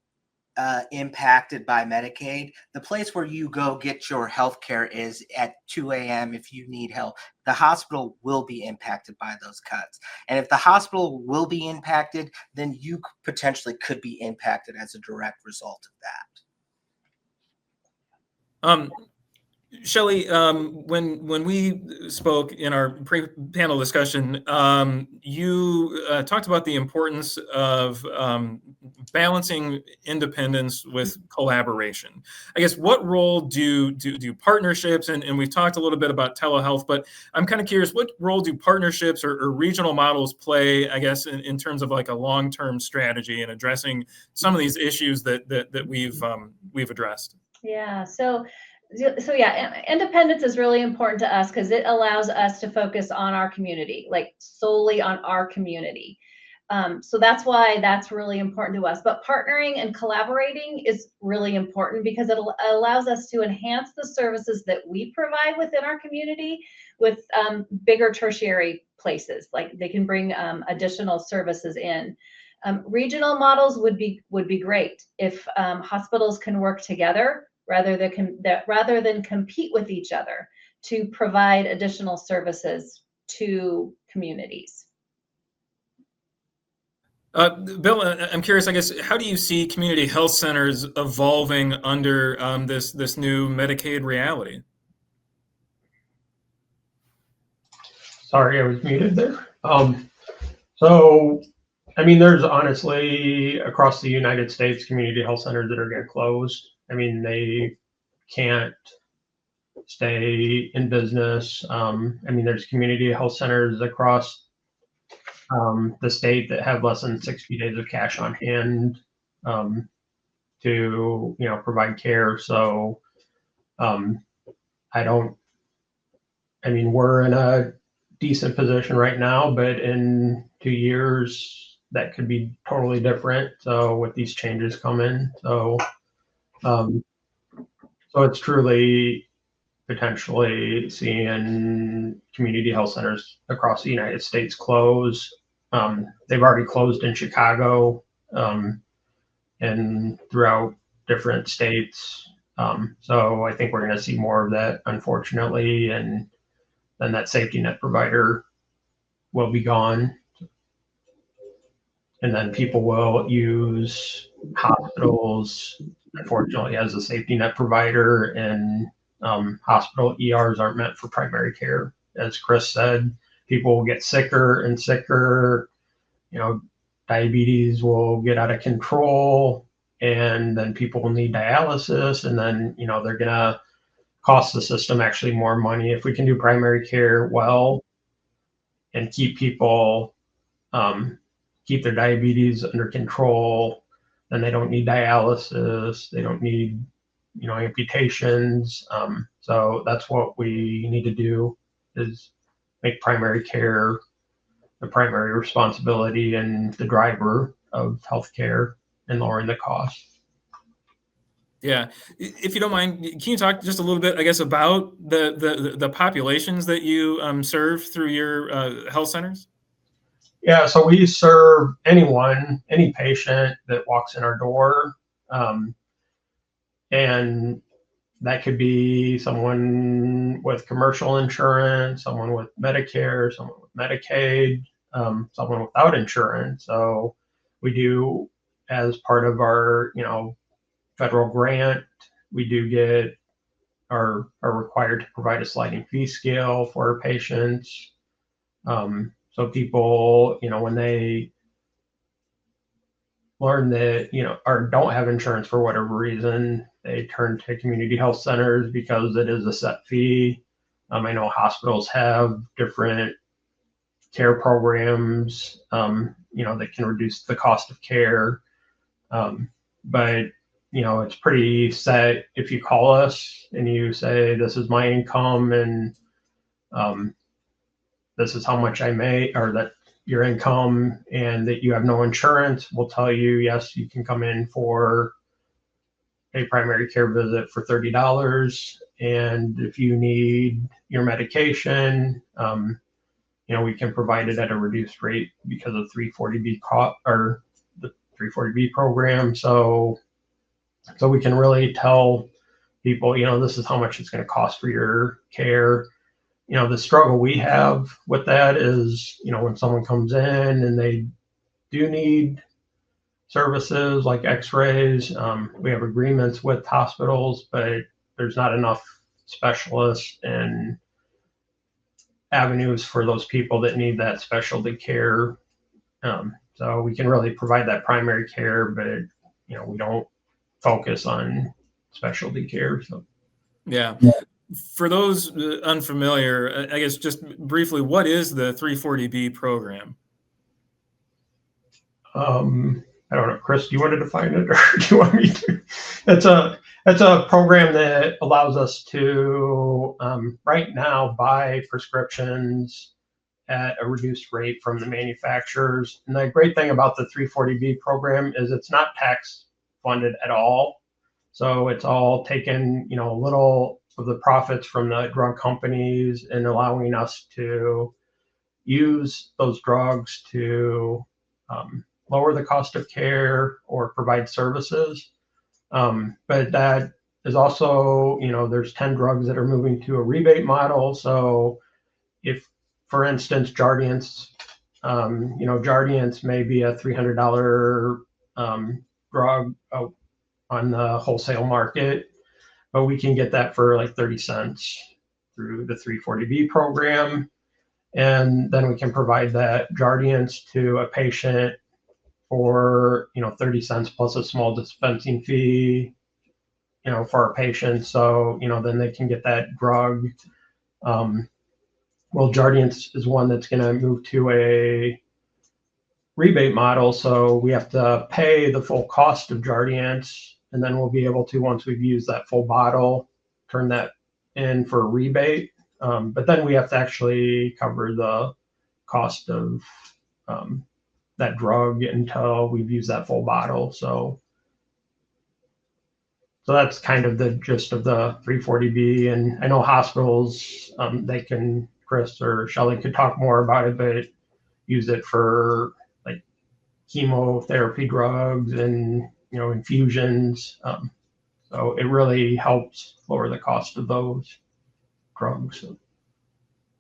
impacted by Medicaid, the place where you go get your health care is at 2 a.m. if you need help. The hospital will be impacted by those cuts. And if the hospital will be impacted, then you potentially could be impacted as a direct result of that. Shelley, when we spoke in our pre-panel discussion, you talked about the importance of balancing independence with collaboration. I guess, what role do partnerships, and we've talked a little bit about telehealth, but I'm kind of curious, what role do partnerships or regional models play, I guess, in terms of like a long-term strategy in addressing some of these issues that we've addressed? Yeah, so So yeah, independence is really important to us because it allows us to focus on our community, like solely on our community. So that's why that's really important to us. But partnering and collaborating is really important because it allows us to enhance the services that we provide within our community with bigger tertiary places. Like they can bring additional services in. Regional models would be great if hospitals can work together rather than compete with each other to provide additional services to communities. Bill, I'm curious, I guess, how do you see community health centers evolving under this new Medicaid reality? Sorry, I was muted there. So, I mean, there's honestly across the United States community health centers that are getting closed. I mean, they can't stay in business. I mean, there's community health centers across the state that have less than 60 days of cash on hand to provide care. So I mean, we're in a decent position right now, but in 2 years that could be totally different. So with these changes coming, so it's truly potentially seeing community health centers across the United States close. They've already closed in Chicago and throughout different states. So I think we're going to see more of that, unfortunately, and then that safety net provider will be gone. And then people will use hospitals, unfortunately, as a safety net provider, and hospital ERs aren't meant for primary care. As Chris said, people will get sicker and sicker. Diabetes will get out of control, and then people will need dialysis, and then they're gonna cost the system actually more money. If we can do primary care well and keep people keep their diabetes under control, then they don't need dialysis, they don't need amputations. So that's what we need to do, is make primary care the primary responsibility and the driver of healthcare and lowering the cost. Yeah, if you don't mind, can you talk just a little bit, I guess, about the populations that you serve through your health centers? Yeah, so we serve any patient that walks in our door, and that could be someone with commercial insurance, someone with Medicare, someone with Medicaid, someone without insurance. So we do, as part of our federal grant, we do are required to provide a sliding fee scale for our patients. So people, when they learn that, or don't have insurance for whatever reason, they turn to community health centers because it is a set fee. I know hospitals have different care programs, that can reduce the cost of care. But it's pretty set. If you call us and you say, this is my income and this is how much I make, or that your income, and that you have no insurance, we'll tell you, yes, you can come in for a primary care visit for $30. And if you need your medication, we can provide it at a reduced rate because of 340B or the 340B program. So we can really tell people, this is how much it's going to cost for your care. The struggle we have with that is, when someone comes in and they do need services like x-rays, we have agreements with hospitals, but there's not enough specialists and avenues for those people that need that specialty care. So we can really provide that primary care, but we don't focus on specialty care. So yeah. For those unfamiliar, I guess just briefly, what is the 340B program? I I don't know, Chris, do you want to define it, or do you want me to? It's a program that allows us to right now buy prescriptions at a reduced rate from the manufacturers. And the great thing about the 340B program is it's not tax funded at all. So it's all taken, a little of the profits from the drug companies and allowing us to use those drugs to lower the cost of care or provide services. But that is also, there's 10 drugs that are moving to a rebate model. So for instance, Jardiance, Jardiance may be a $300 drug on the wholesale market, but we can get that for like 30 cents through the 340B program. And then we can provide that Jardiance to a patient for, 30 cents plus a small dispensing fee, for our patients. So, then they can get that drug. Well, Jardiance is one that's going to move to a rebate model. So we have to pay the full cost of Jardiance, and then we'll be able to, once we've used that full bottle, turn that in for a rebate. But then we have to actually cover the cost of that drug until we've used that full bottle. So that's kind of the gist of the 340B. And I know hospitals, they can, Chris or Shelley could talk more about it, but use it for like chemotherapy drugs and, infusions. So it really helps lower the cost of those drugs. So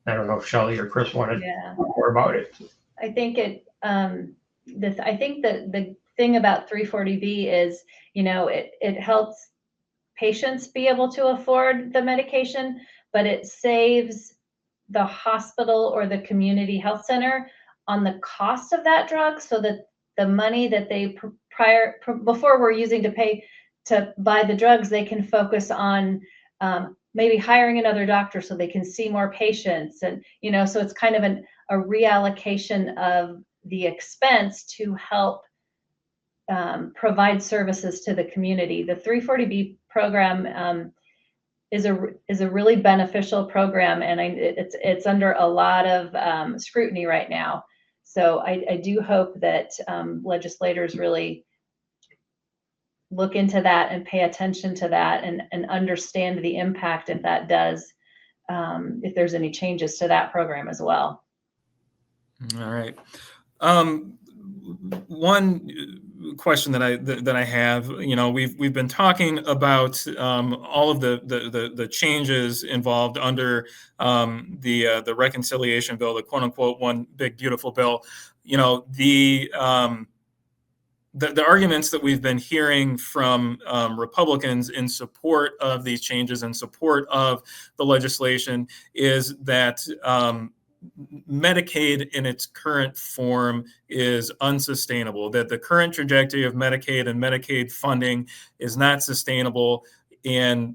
I don't know if Shelley or Chris wanted to talk more about it. I think I think that the thing about 340B is, it helps patients be able to afford the medication, but it saves the hospital or the community health center on the cost of that drug, so that the money that they before we're using to pay to buy the drugs, they can focus on maybe hiring another doctor so they can see more patients. And, so it's kind of a reallocation of the expense to help provide services to the community. The 340B program is a really beneficial program, and it's under a lot of scrutiny right now. So I do hope that legislators really look into that and pay attention to that and understand the impact if that does, if there's any changes to that program as well. All right. One question that I have, we've been talking about all of the changes involved under the reconciliation bill, the quote unquote one big beautiful bill. The arguments that we've been hearing from Republicans in support of these changes, in support of the legislation, is that Medicaid in its current form is unsustainable, that the current trajectory of Medicaid and Medicaid funding is not sustainable, and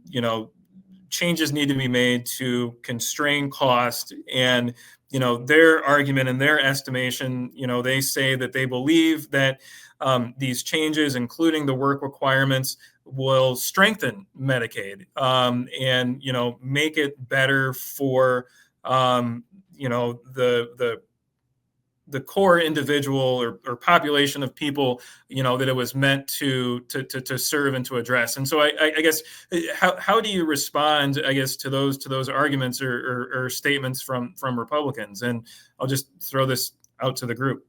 changes need to be made to constrain cost. And their argument and their estimation, they say that they believe that these changes, including the work requirements, will strengthen Medicaid and make it better for the core individual or population of people, that it was meant to serve and to address. And so I guess, how do you respond, I guess, to those arguments or statements from Republicans? And I'll just throw this out to the group.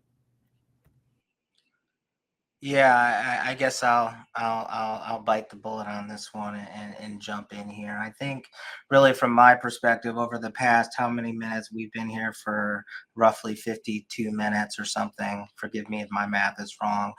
Yeah, I guess I'll bite the bullet on this one and jump in here. I think really from my perspective, over the past, how many minutes we've been here for, roughly 52 minutes or something. Forgive me if my math is wrong.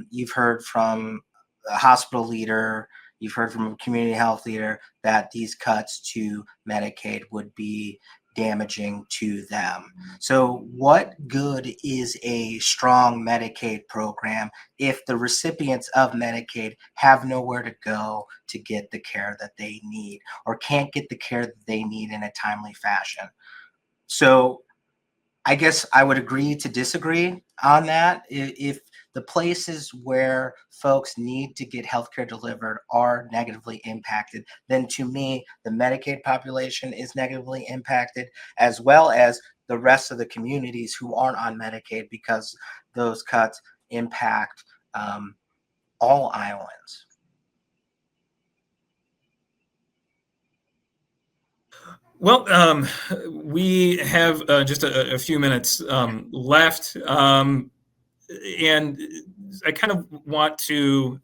You've heard from a hospital leader, you've heard from a community health leader that these cuts to Medicaid would be damaging to them. So what good is a strong Medicaid program if the recipients of Medicaid have nowhere to go to get the care that they need, or can't get the care that they need in a timely fashion? So I guess I would agree to disagree on that. If the places where folks need to get healthcare delivered are negatively impacted, then to me, the Medicaid population is negatively impacted, as well as the rest of the communities who aren't on Medicaid, because those cuts impact all Iowans. Well, we have just a few minutes left, and I kind of want to,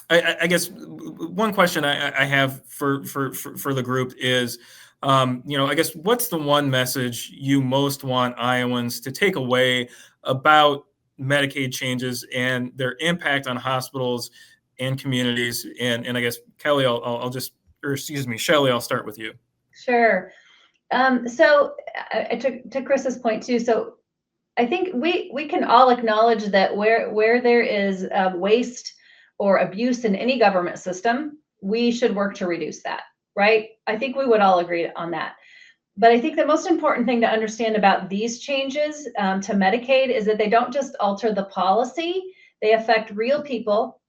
I guess, one question I have for the group is, I guess, what's the one message you most want Iowans to take away about Medicaid changes and their impact on hospitals and communities? And I guess, Kelly, Shelley, I'll start with you. Sure. So to Chris's point too, so I think we can all acknowledge that where there is waste or abuse in any government system, we should work to reduce that, right? I think we would all agree on that. But I think the most important thing to understand about these changes to Medicaid is that they don't just alter the policy, they affect real people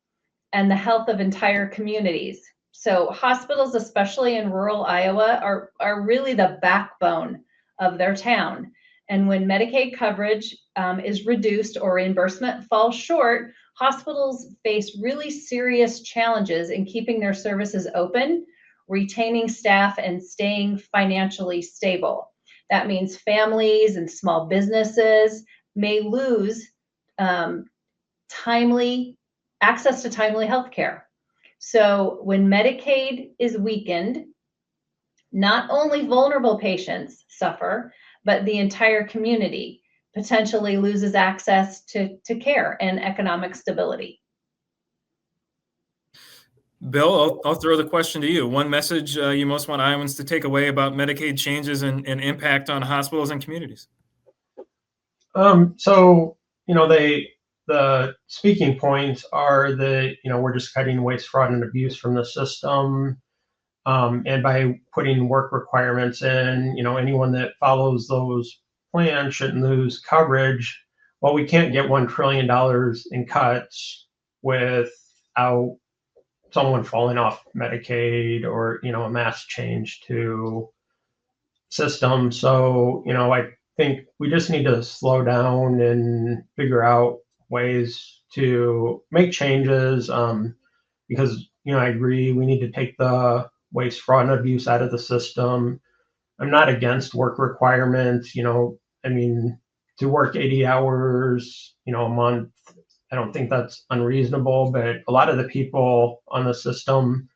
and the health of entire communities. So hospitals, especially in rural Iowa, are really the backbone of their town. And when Medicaid coverage is reduced or reimbursement falls short, hospitals face really serious challenges in keeping their services open, retaining staff, and staying financially stable. That means families and small businesses may lose timely access to timely health care. So when Medicaid is weakened, not only vulnerable patients suffer, but the entire community potentially loses access to care and economic stability. Bill, I'll throw the question to you. One message you most want Iowans to take away about Medicaid changes and impact on hospitals and communities? So, the speaking points are that, we're just cutting waste, fraud, and abuse from the system. And by putting work requirements in, anyone that follows those plans shouldn't lose coverage. Well, we can't get $1 trillion in cuts without someone falling off Medicaid or, a mass change to system. So, I think we just need to slow down and figure out ways to make changes, because, I agree we need to take the waste, fraud, and abuse out of the system. I'm not against work requirements, to work 80 hours, a month. I don't think that's unreasonable, but a lot of the people on the system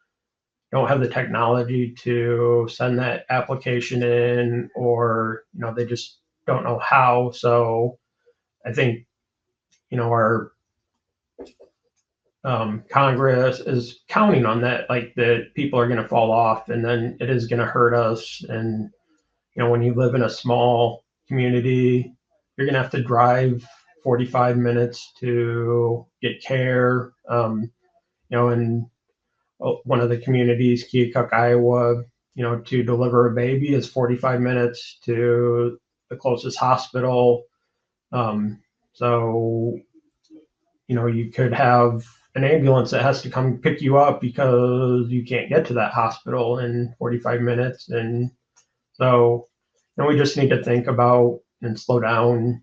don't have the technology to send that application in, or, they just don't know how. So I think, our Congress is counting on that, like that people are going to fall off, and then it is going to hurt us. And, when you live in a small community, you're going to have to drive 45 minutes to get care. In one of the communities, Keokuk, Iowa, to deliver a baby is 45 minutes to the closest hospital. So, you could have an ambulance that has to come pick you up because you can't get to that hospital in 45 minutes. And so, we just need to think about and slow down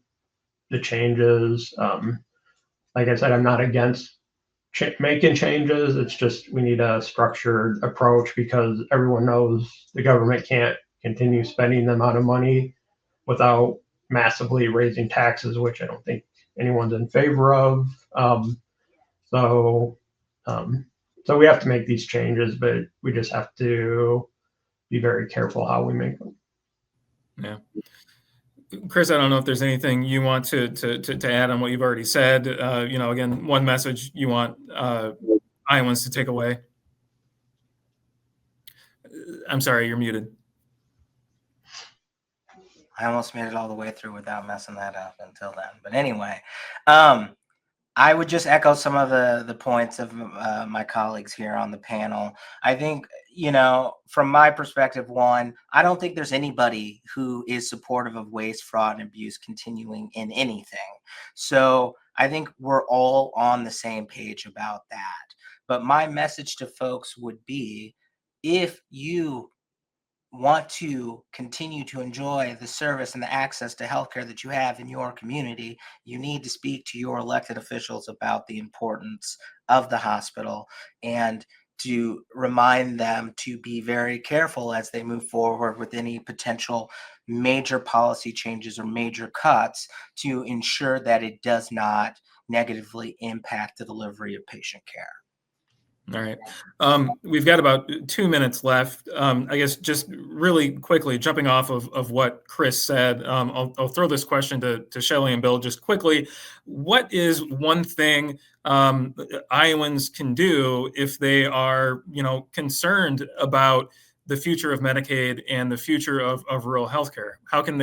the changes. Like I said, I'm not against making changes. It's just we need a structured approach, because everyone knows the government can't continue spending the amount of money without massively raising taxes, which I don't think anyone's in favor of. So we have to make these changes, but we just have to be very careful how we make them. Yeah. Chris, I don't know if there's anything you want to add on what you've already said. Again, one message you want Iowans to take away. I'm sorry, you're muted. I almost made it all the way through without messing that up until then. But anyway, I would just echo some of the points of my colleagues here on the panel. I think, from my perspective, one, I don't think there's anybody who is supportive of waste, fraud, and abuse continuing in anything. So I think we're all on the same page about that. But my message to folks would be, if you want to continue to enjoy the service and the access to healthcare that you have in your community, you need to speak to your elected officials about the importance of the hospital and to remind them to be very careful as they move forward with any potential major policy changes or major cuts to ensure that it does not negatively impact the delivery of patient care. All right. We've got about 2 minutes left. I guess just really quickly, jumping off of what Chris said, I'll throw this question to Shelley and Bill just quickly. What is one thing Iowans can do if they are, concerned about the future of Medicaid and the future of rural healthcare? How can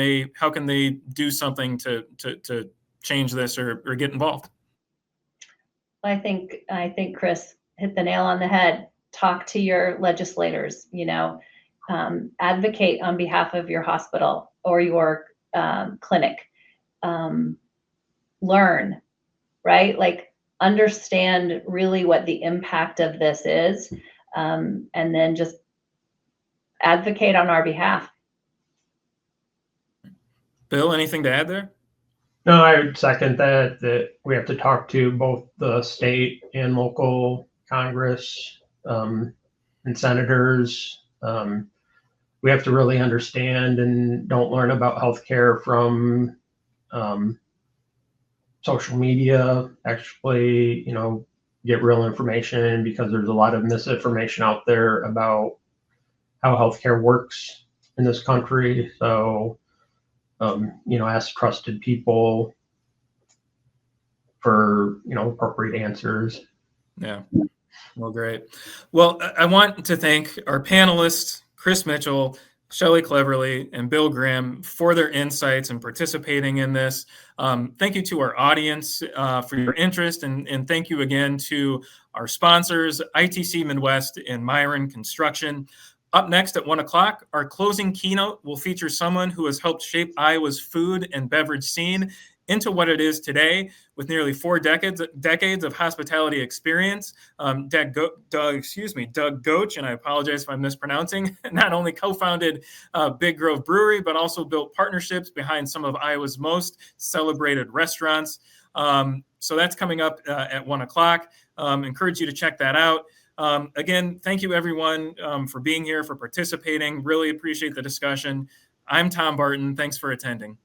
they do something to change this or get involved? I think Chris hit the nail on the head. Talk to your legislators, advocate on behalf of your hospital or your clinic. Learn, right? Like, understand really what the impact of this is, and then just advocate on our behalf. Bill, anything to add there? No, I would second that we have to talk to both the state and local Congress and senators. We have to really understand and don't learn about healthcare from social media. Actually, get real information, because there's a lot of misinformation out there about how healthcare works in this country. So, ask trusted people for, appropriate answers. Yeah. Well, great. Well, I want to thank our panelists, Chris Mitchell, Shelley Cleverly, and Bill Grimm, for their insights and participating in this. Thank you to our audience for your interest, and thank you again to our sponsors, ITC Midwest and Myron Construction. Up next at 1 o'clock, our closing keynote will feature someone who has helped shape Iowa's food and beverage scene into what it is today, with nearly 4 decades of hospitality experience. Doug Goach, and I apologize if I'm mispronouncing, not only co-founded Big Grove Brewery, but also built partnerships behind some of Iowa's most celebrated restaurants. So that's coming up at 1 o'clock. Encourage you to check that out. Again, thank you everyone for being here, for participating. Really appreciate the discussion. I'm Tom Barton. Thanks for attending.